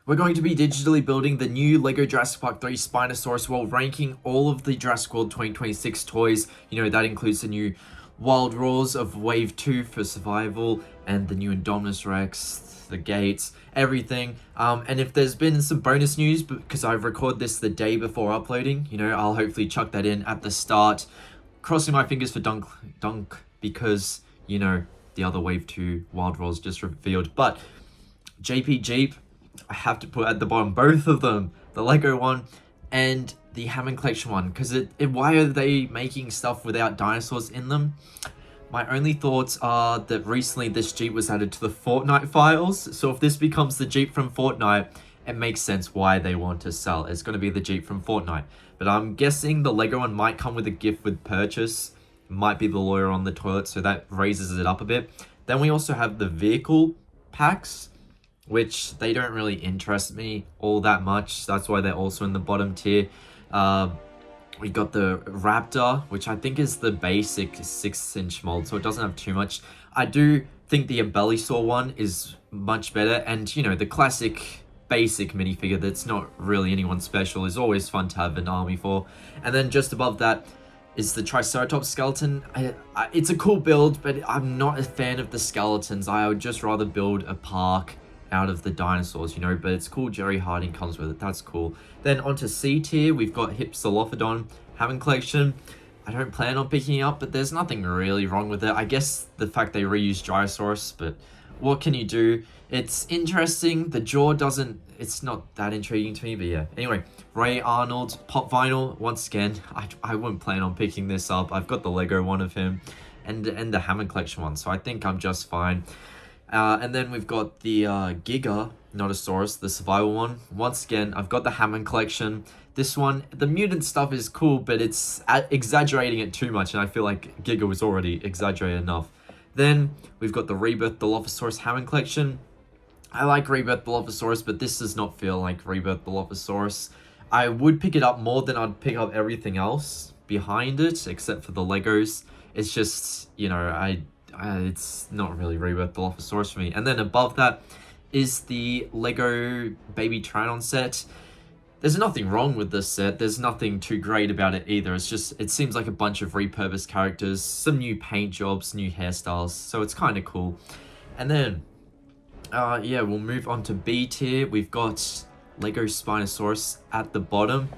we're going to be digitally building the new LEGO Jurassic Park 3 Spinosaurus while ranking all of the Jurassic World 2026 toys. You know, that includes the new Wild Roars of Wave 2 for survival, and the new Indominus Rex, the gates, everything. And if there's been some bonus news, because I've recorded this the day before uploading, you know, I'll hopefully chuck that in at the start. Crossing my fingers for Dunk, because, you know, the other Wave 2 Wild Roars just revealed. But JP Jeep, I have to put at the bottom both of them, the Lego one and the Hammond collection one, because why are they making stuff without dinosaurs in them? My only thoughts are that recently this Jeep was added to the Fortnite files, so if this becomes the Jeep from Fortnite, it makes sense why they want to sell. It's going to be the Jeep from Fortnite. But I'm guessing the Lego one might come with a gift with purchase. Might be the lawyer on the toilet, so that raises it up a bit. Then we also have the vehicle packs, which they don't really interest me all that much. That's why they're also in the bottom tier. We got the Raptor, which I think is the basic 6-inch mold, so it doesn't have too much. I do think the Embellisaur one is much better, and you know, the classic basic minifigure that's not really anyone special is always fun to have an army for. And then just above that is the Triceratops skeleton. It's a cool build, but I'm not a fan of the skeletons. I would just rather build a park out of the dinosaurs, you know, but it's cool. Jerry Harding comes with it. That's cool. Then onto C tier, we've got Hypsilophodon Hammond collection. I don't plan on picking it up, but there's nothing really wrong with it. I guess the fact they reused Dinosaurs, but what can you do? It's interesting. The jaw doesn't, it's not that intriguing to me, but yeah. Anyway, Ray Arnold Pop Vinyl. Once again, I wouldn't plan on picking this up. I've got the Lego one of him and the Hammond collection one, so I think I'm just fine. And then we've got the Giganotosaurus, the survival one. Once again, I've got the Hammond collection. This one, the mutant stuff is cool, but it's exaggerating it too much, and I feel like Giga was already exaggerated enough. Then we've got the Rebirth Dilophosaurus Hammond collection. I like Rebirth Dilophosaurus, but this does not feel like Rebirth Dilophosaurus. I would pick it up more than I'd pick up everything else behind it, except for the Legos. It's just, you know, it's not really Rebirth Dilophosaurus for me. And then above that is the Lego Baby Pteranodon set. There's nothing wrong with this set. There's nothing too great about it either. It's just, it seems like a bunch of repurposed characters, some new paint jobs, new hairstyles, so it's kind of cool. And then, yeah, we'll move on to B tier. We've got Lego Spinosaurus at the bottom.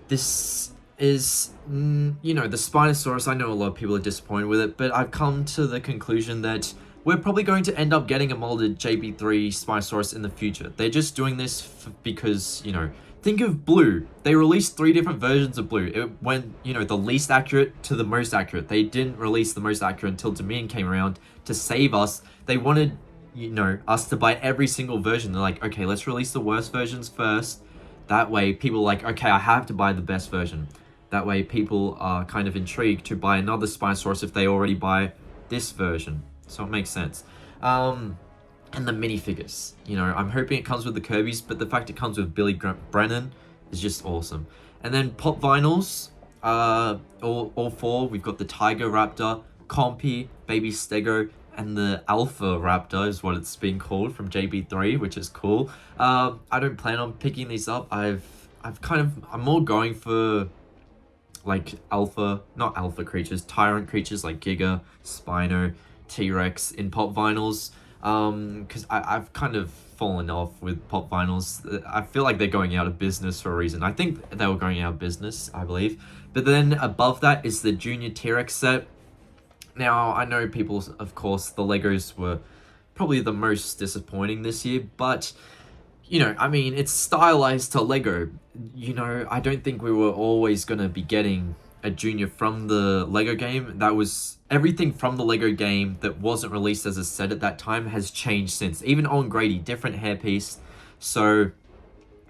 This is, you know, the Spinosaurus, I know a lot of people are disappointed with it, but I've come to the conclusion that we're probably going to end up getting a molded JB3 Spinosaurus in the future. They're just doing this because, you know, think of Blue. They released 3 different versions of Blue. It went, you know, the least accurate to the most accurate. They didn't release the most accurate until Dominion came around to save us. They wanted, you know, us to buy every single version. They're like, okay, let's release the worst versions first. That way people are like, okay, I have to buy the best version. That way people are kind of intrigued to buy another Spinosaurus if they already buy this version. So it makes sense. And the minifigures. You know, I'm hoping it comes with the Kirby's, but the fact it comes with Billy Brennan is just awesome. And then Pop Vinyls, all 4. We've got the Tiger Raptor, Compy, Baby Stego, and the Alpha Raptor is what it's being called from JB3, which is cool. I don't plan on picking these up. I'm more going for like not alpha creatures, tyrant creatures like Giga, Spino, T-Rex in Pop Vinyls. Because I've kind of fallen off with Pop Vinyls. I feel like they're going out of business for a reason. I think they were going out of business, I believe. But then above that is the Junior T-Rex set. Now, I know people, of course, the Legos were probably the most disappointing this year, but, you know, I mean, it's stylized to Lego. You know, I don't think we were always going to be getting a Junior from the Lego game. That was everything from the Lego game that wasn't released as a set at that time has changed since. Even Owen Grady, different hairpiece. So,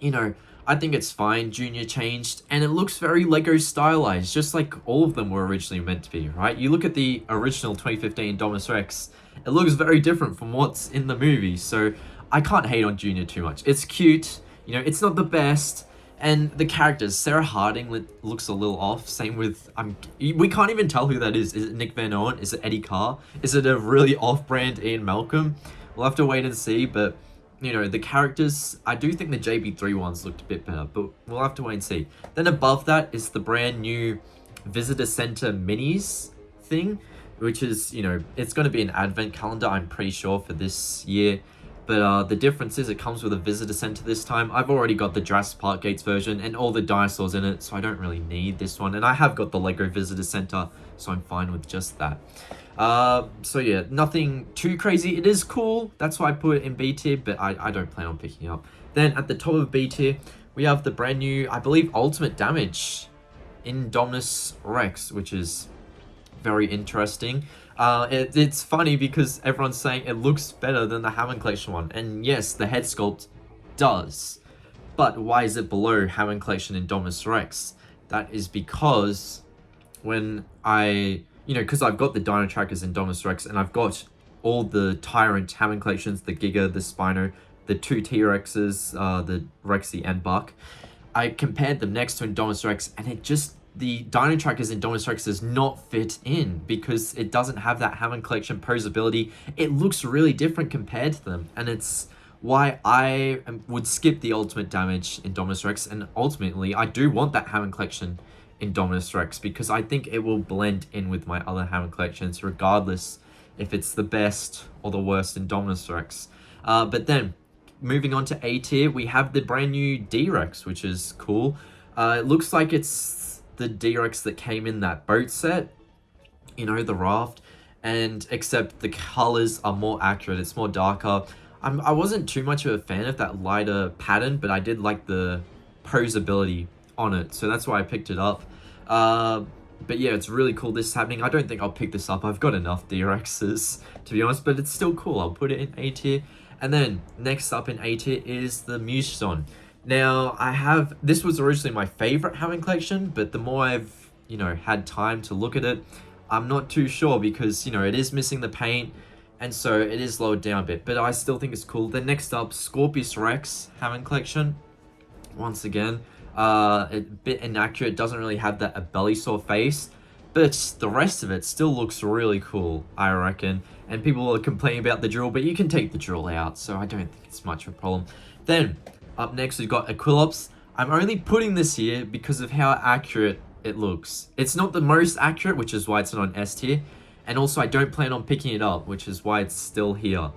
you know, I think it's fine. Junior changed, and it looks very Lego stylized, just like all of them were originally meant to be, right? You look at the original 2015 Indominus Rex, it looks very different from what's in the movie, so I can't hate on Junior too much. It's cute, you know, it's not the best, and the characters, Sarah Harding looks a little off, same with, we can't even tell who that is. Is it Nick Van Owen? Is it Eddie Carr? Is it a really off-brand Ian Malcolm? We'll have to wait and see, but you know, the characters, I do think the JB3 ones looked a bit better, but we'll have to wait and see. Then above that is the brand new Visitor Center Minis thing, which is, you know, it's going to be an advent calendar, I'm pretty sure, for this year. But the difference is it comes with a visitor center this time. I've already got the Jurassic Park Gates version and all the dinosaurs in it, so I don't really need this one. And I have got the Lego Visitor Center, so I'm fine with just that. So yeah, nothing too crazy. It is cool, that's why I put it in B tier, but I don't plan on picking it up. Then at the top of B tier, we have the brand new, I believe, Ultimate Damage Indominus Rex, which is very interesting. It's funny because everyone's saying it looks better than the Hammond Collection one, and yes, the head sculpt does, but why is it below Hammond Collection Indominus Rex? That is because when because I've got the Dino Trackers Indominus Rex, and I've got all the Tyrant Hammond Collections, the Giga, the Spino, the two T-Rexes, the Rexy and Buck. I compared them next to Indominus Rex, and the Dino Trackers Indominus Rex does not fit in because it doesn't have that Hammond Collection posability. It looks really different compared to them, and it's why I would skip the Ultimate Damage Indominus Rex, and ultimately I do want that Hammond Collection Indominus Rex because I think it will blend in with my other Hammond Collections regardless if it's the best or the worst Indominus Rex. But then, moving on to A tier, we have the brand new D Rex, which is cool. It looks like it's the D Rex that came in that boat set, you know, the raft, and except the colors are more accurate, it's more darker. I wasn't too much of a fan of that lighter pattern, but I did like the posability on it, so that's why I picked it up. But yeah, it's really cool this is happening. I don't think I'll pick this up, I've got enough D Rexes to be honest, but it's still cool. I'll put it in A tier. And then next up in A tier is the Mutadon. Now, this was originally my favorite Hammond Collection, but the more I've, had time to look at it, I'm not too sure because, it is missing the paint, and so it is lowered down a bit, but I still think it's cool. Then next up, Scorpios Rex Hammond Collection. Once again, a bit inaccurate, doesn't really have that belly sore face, but the rest of it still looks really cool, I reckon. And people are complaining about the drill, but you can take the drill out, so I don't think it's much of a problem. Then, up next, we've got Aquilops. I'm only putting this here because of how accurate it looks. It's not the most accurate, which is why it's not on S tier. And also, I don't plan on picking it up, which is why it's still here.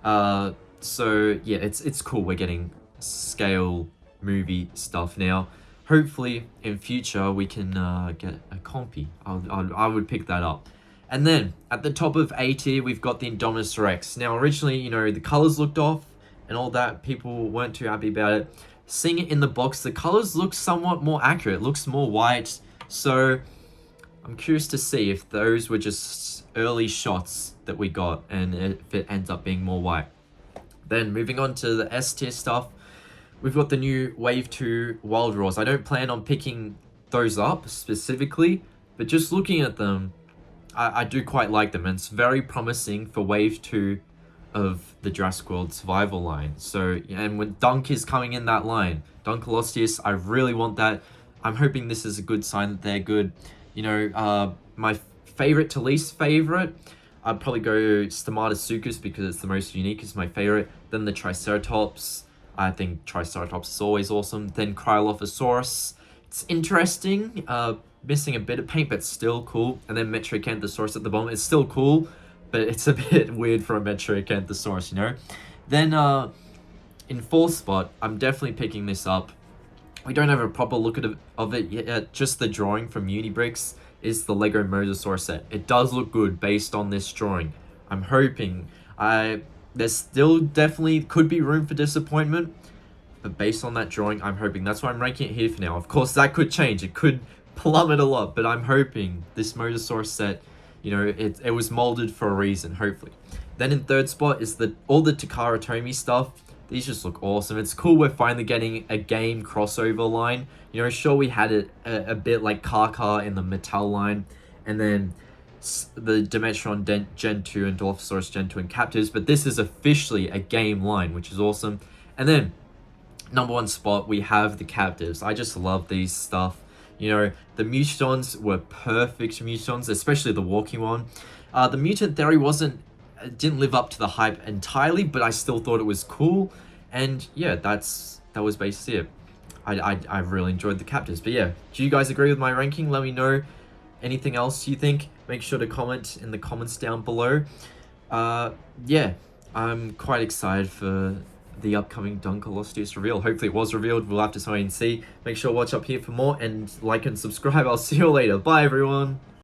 So, yeah, it's cool. We're getting scale movie stuff now. Hopefully, in future, we can get a compy. I would pick that up. And then, at the top of A tier, we've got the Indominus Rex. Now, originally, the colors looked off and all that. People weren't too happy about it. Seeing it in the box, the colors look somewhat more accurate. It looks more white. So, I'm curious to see if those were just early shots that we got and if it ends up being more white. Then, moving on to the S tier stuff, we've got the new Wave 2 Wild Roars. I don't plan on picking those up specifically, but just looking at them, I do quite like them, and it's very promising for Wave 2 of the Jurassic World survival line. So, and when Dunk is coming in that line, Dunkleosteus, I really want that. I'm hoping this is a good sign that they're good. My favorite to least favorite, I'd probably go Stomatosuchus because it's the most unique, it's my favorite. Then the Triceratops, I think Triceratops is always awesome. Then Cryolophosaurus, it's interesting, missing a bit of paint, but still cool. And then Metriacanthosaurus at the bottom, it's still cool, but it's a bit weird for a Metriacanthosaurus, Then, in fourth spot, I'm definitely picking this up. We don't have a proper look of it yet. Just the drawing from Unibricks is the Lego Mosasaurus set. It does look good based on this drawing. I'm hoping. There's still definitely could be room for disappointment, but based on that drawing, I'm hoping. That's why I'm ranking it here for now. Of course, that could change. It could plummet a lot, but I'm hoping this Mosasaurus set, it was molded for a reason, hopefully. Then in third spot is all the Takara Tomy stuff. These just look awesome. It's cool we're finally getting a game crossover line. Sure, we had it a bit like Car in the Mattel line, and then the Dimetrodon Gen 2 and Dilophosaurus Gen 2 and Captivz, but this is officially a game line, which is awesome. And then, number one spot, we have the Captivz. I just love these stuff. The Mutadons were perfect Mutadons, especially the walking one. The mutant theory didn't live up to the hype entirely, but I still thought it was cool. And yeah, that was basically it. I really enjoyed the Captivz. But yeah, do you guys agree with my ranking? Let me know. Anything else you think? Make sure to comment in the comments down below. Yeah, I'm quite excited for the upcoming Dunkleosteus reveal. Hopefully it was revealed. We'll have to wait and see. Make sure to watch up here for more, and like and subscribe. I'll see you later. Bye, everyone.